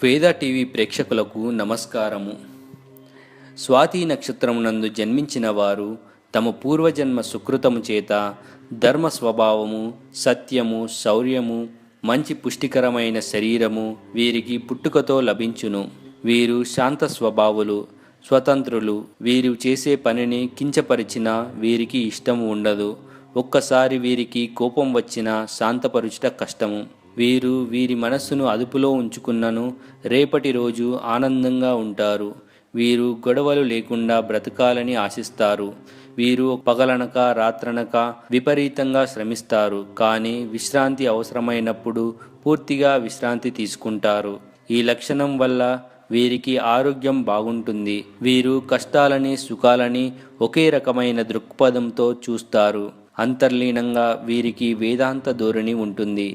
వేద టీవీ ప్రేక్షకులకు నమస్కారము. స్వాతి నక్షత్రమునందు జన్మించిన వారు తమ పూర్వజన్మ సుకృతము చేత ధర్మ స్వభావము, సత్యము, శౌర్యము, మంచి పుష్టికరమైన శరీరము వీరికి పుట్టుకతో లభించును. వీరు శాంత స్వభావులు, స్వతంత్రులు. వీరు చేసే పనిని కించపరిచినా వీరికి ఇష్టము ఉండదు. ఒక్కసారి వీరికి కోపం వచ్చినా శాంతపరుచుట కష్టము. వీరి మనస్సును అదుపులో ఉంచుకున్నను రేపటి రోజు ఆనందంగా ఉంటారు. వీరు గొడవలు లేకుండా బ్రతకాలని ఆశిస్తారు. వీరు పగలనక రాత్రనక విపరీతంగా శ్రమిస్తారు. కానీ విశ్రాంతి అవసరమైనప్పుడు పూర్తిగా విశ్రాంతి తీసుకుంటారు. ఈ లక్షణం వల్ల వీరికి ఆరోగ్యం బాగుంటుంది. వీరు కష్టాలని సుఖాలని ఒకే రకమైన దృక్పథంతో చూస్తారు. అంతర్లీనంగా వీరికి వేదాంత ధోరణి ఉంటుంది.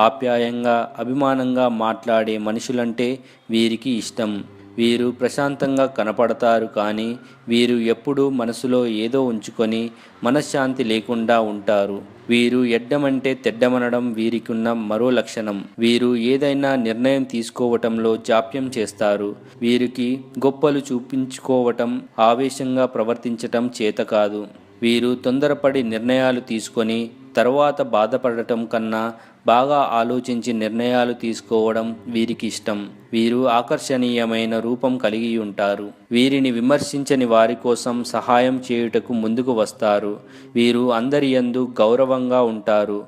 ఆప్యాయంగా, అభిమానంగా మాట్లాడే మనుషులంటే వీరికి ఇష్టం. వీరు ప్రశాంతంగా కనపడతారు. కానీ వీరు ఎప్పుడూ మనసులో ఏదో ఉంచుకొని మనశ్శాంతి లేకుండా ఉంటారు. వీరు ఎడ్డమంటే తెడ్డమనడం వీరికున్న మరో లక్షణం. వీరు ఏదైనా నిర్ణయం తీసుకోవటంలో జాప్యం చేస్తారు. వీరికి గొప్పలు చూపించుకోవటం, ఆవేశంగా ప్రవర్తించటం చేత కాదు. వీరు తొందరపడి నిర్ణయాలు తీసుకొని తర్వాత బాధపడటం కన్నా బాగా ఆలోచించి నిర్ణయాలు తీసుకోవడం వీరికి ఇష్టం. వీరు ఆకర్షణీయమైన రూపం కలిగి ఉంటారు. వీరిని విమర్శించని వారి కోసం సహాయం చేయుటకు ముందుకు వస్తారు. వీరు అందరి యందు గౌరవంగా ఉంటారు.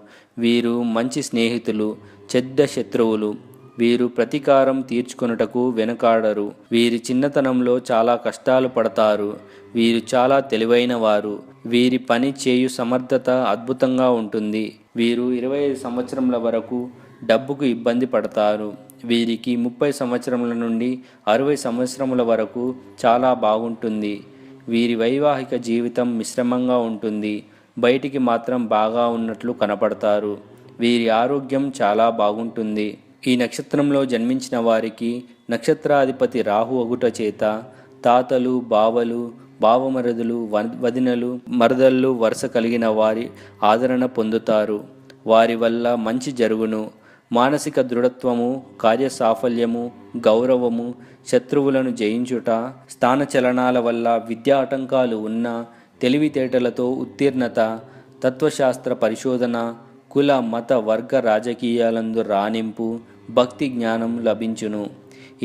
వీరు మంచి స్నేహితులు, చెడ్డ శత్రువులు. వీరు ప్రతీకారం తీర్చుకొనుటకు వెనుకాడరు. వీరి చిన్నతనంలో చాలా కష్టాలు పడతారు. వీరు చాలా తెలివైన వారు. వీరి పని చేయు సమర్థత అద్భుతంగా ఉంటుంది. వీరు 25 సంవత్సరముల వరకు డబ్బుకు ఇబ్బంది పడతారు. వీరికి 30 సంవత్సరముల నుండి 60 సంవత్సరముల వరకు చాలా బాగుంటుంది. వీరి వైవాహిక జీవితం మిశ్రమంగా ఉంటుంది. బయటికి మాత్రం బాగా ఉన్నట్లు కనపడతారు. వీరి ఆరోగ్యం చాలా బాగుంటుంది. ఈ నక్షత్రంలో జన్మించిన వారికి నక్షత్రాధిపతి రాహు అగుట చేత తాతలు, బావలు, బావమరుదులు, వదినలు, మరదళ్ళు వరుస కలిగిన వారి ఆదరణ పొందుతారు. వారి వల్ల మంచి జరుగును. మానసిక దృఢత్వము, కార్యసాఫల్యము, గౌరవము, శత్రువులను జయించుట, స్థానచలనాల వల్ల విద్యా ఆటంకాలు ఉన్న తెలివితేటలతో ఉత్తీర్ణత, తత్వశాస్త్ర పరిశోధన, కుల మత వర్గ రాజకీయాలందు రాణింపు, భక్తి జ్ఞానం లభించును.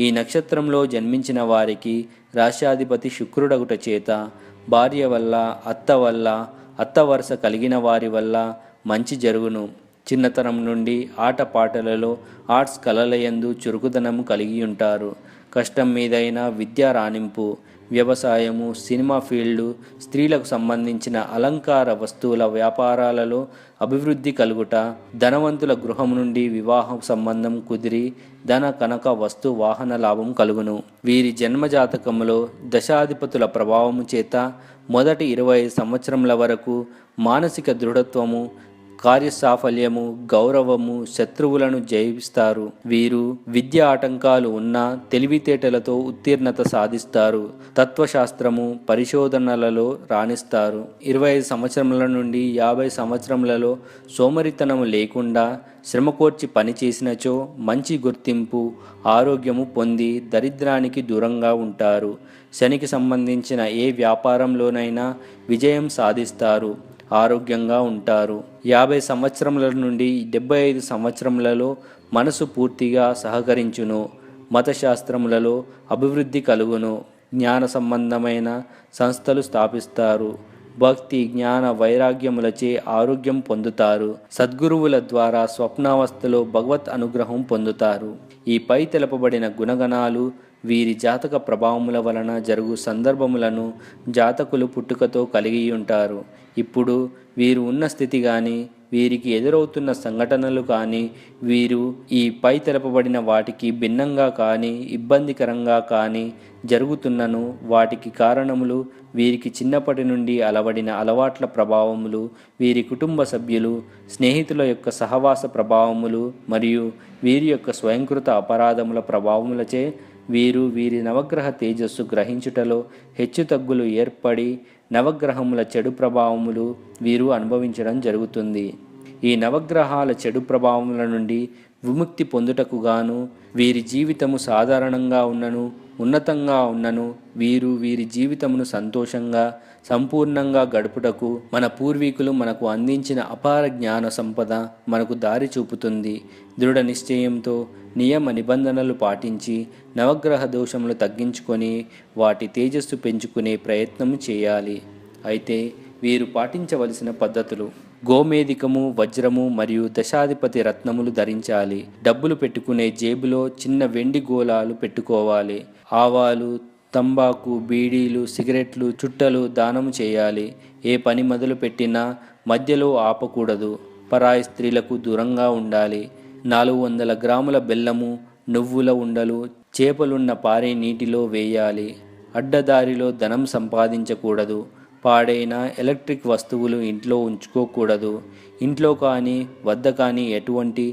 ఈ నక్షత్రంలో జన్మించిన వారికి రాశ్యాధిపతి శుక్రుడగుట చేత భార్య వల్ల, అత్త వల్ల, అత్త వరుస కలిగిన వారి వల్ల మంచి జరుగును. చిన్నతనం నుండి ఆటపాటలలో, ఆర్ట్స్ కళలయందు చురుకుదనము కలిగి ఉంటారు. కష్టం మీదైన విద్యా రాణింపు, వ్యవసాయము, సినిమా ఫీల్డు, స్త్రీలకు సంబంధించిన అలంకార వస్తువుల వ్యాపారాలలో అభివృద్ధి కలుగుట, ధనవంతుల గృహం నుండి వివాహ సంబంధం కుదిరి ధన కనక వస్తు వాహన లాభం కలుగును. వీరి జన్మజాతకములో దశాధిపతుల ప్రభావము చేత మొదటి 25 సంవత్సరముల వరకు మానసిక దృఢత్వము, కార్యసాఫల్యము, గౌరవము, శత్రువులను జయిస్తారు. వీరు విద్యా ఆటంకాలు ఉన్నా తెలివితేటలతో ఉత్తీర్ణత సాధిస్తారు. తత్వశాస్త్రము, పరిశోధనలలో రాణిస్తారు. 25 సంవత్సరముల నుండి 50 సంవత్సరములలో సోమరితనము లేకుండా శ్రమకోర్చి పనిచేసినచో మంచి గుర్తింపు, ఆరోగ్యము పొంది దరిద్రానికి దూరంగా ఉంటారు. శనికి సంబంధించిన ఏ వ్యాపారంలోనైనా విజయం సాధిస్తారు. ఆరోగ్యంగా ఉంటారు. 50 సంవత్సరముల నుండి 75 సంవత్సరములలో మనసు పూర్తిగా సహకరించును. మతశాస్త్రములలో అభివృద్ధి కలుగును. జ్ఞాన సంబంధమైన సంస్థలు స్థాపిస్తారు. భక్తి, జ్ఞాన, వైరాగ్యములచే ఆరోగ్యం పొందుతారు. సద్గురువుల ద్వారా స్వప్నావస్థలో భగవత్ అనుగ్రహం పొందుతారు. ఈ పై తెలపబడిన గుణగణాలు వీరి జాతక ప్రభావముల వలన జరుగు సందర్భములను జాతకులు పుట్టుకతో కలిగి ఉంటారు. ఇప్పుడు వీరు ఉన్న స్థితి కానీ, వీరికి ఎదురవుతున్న సంఘటనలు కానీ, వీరు ఈ పై తెలపబడిన వాటికి భిన్నంగా కానీ, ఇబ్బందికరంగా కానీ జరుగుతున్నను వాటికి కారణములు వీరికి చిన్నప్పటి నుండి అలవడిన అలవాట్ల ప్రభావములు, వీరి కుటుంబ సభ్యులు, స్నేహితుల యొక్క సహవాస ప్రభావములు మరియు వీరి యొక్క స్వయంకృత అపరాధముల ప్రభావములచే వీరి నవగ్రహ తేజస్సు గ్రహించుటలో హెచ్చుతగ్గులు ఏర్పడి నవగ్రహముల చెడు ప్రభావములు వీరు అనుభవించడం జరుగుతుంది. ఈ నవగ్రహాల చెడు ప్రభావముల నుండి విముక్తి పొందుటకు గాను వీరి జీవితము సాధారణంగా ఉన్నను ఉన్నతంగా ఉన్నను వీరి జీవితమును సంతోషంగా సంపూర్ణంగా గడుపుటకు మన పూర్వీకులు మనకు అందించిన అపార జ్ఞాన సంపద మనకు దారి చూపుతుంది. దృఢ నిశ్చయంతో నియమ నిబంధనలు పాటించి నవగ్రహ దోషములు తగ్గించుకొని వాటి తేజస్సు పెంచుకునే ప్రయత్నం చేయాలి. అయితే వీరు పాటించవలసిన పద్ధతులు: గోమేధికము, వజ్రము మరియు దశాధిపతి రత్నములు ధరించాలి. డబ్బులు పెట్టుకునే జేబులో చిన్న వెండి గోళాలు పెట్టుకోవాలి. ఆవాలు, తంబాకు, బీడీలు, సిగరెట్లు, చుట్టలు దానము చేయాలి. ఏ పని మొదలు పెట్టినా మధ్యలో ఆపకూడదు. పరాయి స్త్రీలకు దూరంగా ఉండాలి. 400 గ్రాముల బెల్లము, నువ్వుల ఉండలు చేపలున్న పారే నీటిలో వేయాలి. అడ్డదారిలో ధనం సంపాదించకూడదు. పాడైన ఎలక్ట్రిక్ వస్తువులు ఇంట్లో ఉంచుకోకూడదు. ఇంట్లో కానీ వద్ద కానీ ఎటువంటి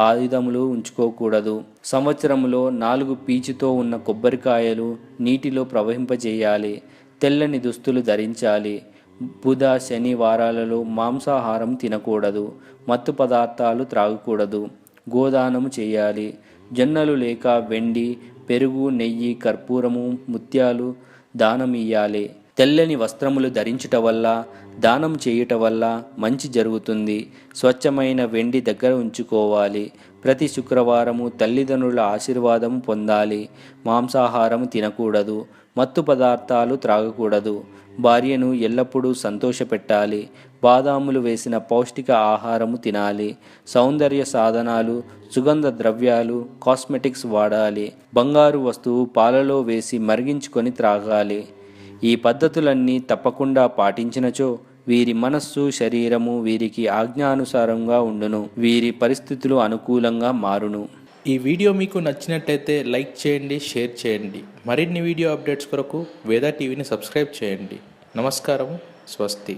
ఆయుధములు ఉంచుకోకూడదు. సంవత్సరంలో 4 పీచుతో ఉన్న కొబ్బరికాయలు నీటిలో ప్రవహింపజేయాలి. తెల్లని దుస్తులు ధరించాలి. బుధ, శని వారాలలో మాంసాహారం తినకూడదు. మత్తు పదార్థాలు త్రాగకూడదు. గోదానము చేయాలి. జొన్నలు లేక వెండి, పెరుగు, నెయ్యి, కర్పూరము, ముత్యాలు దానమియ్యాలి. తెల్లని వస్త్రములు ధరించుట వల్ల, దానం చేయుట వల్ల మంచి జరుగుతుంది. స్వచ్ఛమైన వెండి దగ్గర ఉంచుకోవాలి. ప్రతి శుక్రవారము తల్లిదండ్రుల ఆశీర్వాదము పొందాలి. మాంసాహారం తినకూడదు. మత్తు పదార్థాలు త్రాగకూడదు. భార్యను ఎల్లప్పుడూ సంతోషపెట్టాలి. బాదాములు వేసిన పౌష్టిక ఆహారము తినాలి. సౌందర్య సాధనాలు, సుగంధ ద్రవ్యాలు, కాస్మెటిక్స్ వాడాలి. బంగారు వస్తువు పాలలో వేసి మరిగించుకొని త్రాగాలి. ఈ పద్ధతులన్నీ తప్పకుండా పాటించినచో వీరి మనస్సు, శరీరము వీరికి ఆజ్ఞానుసారంగా ఉండును. వీరి పరిస్థితులు అనుకూలంగా మారును. ఈ వీడియో మీకు నచ్చినట్లయితే లైక్ చేయండి, షేర్ చేయండి. మరిన్ని వీడియో అప్డేట్స్ కొరకు వేదా టీవీని సబ్స్క్రైబ్ చేయండి. నమస్కారం. స్వస్తి.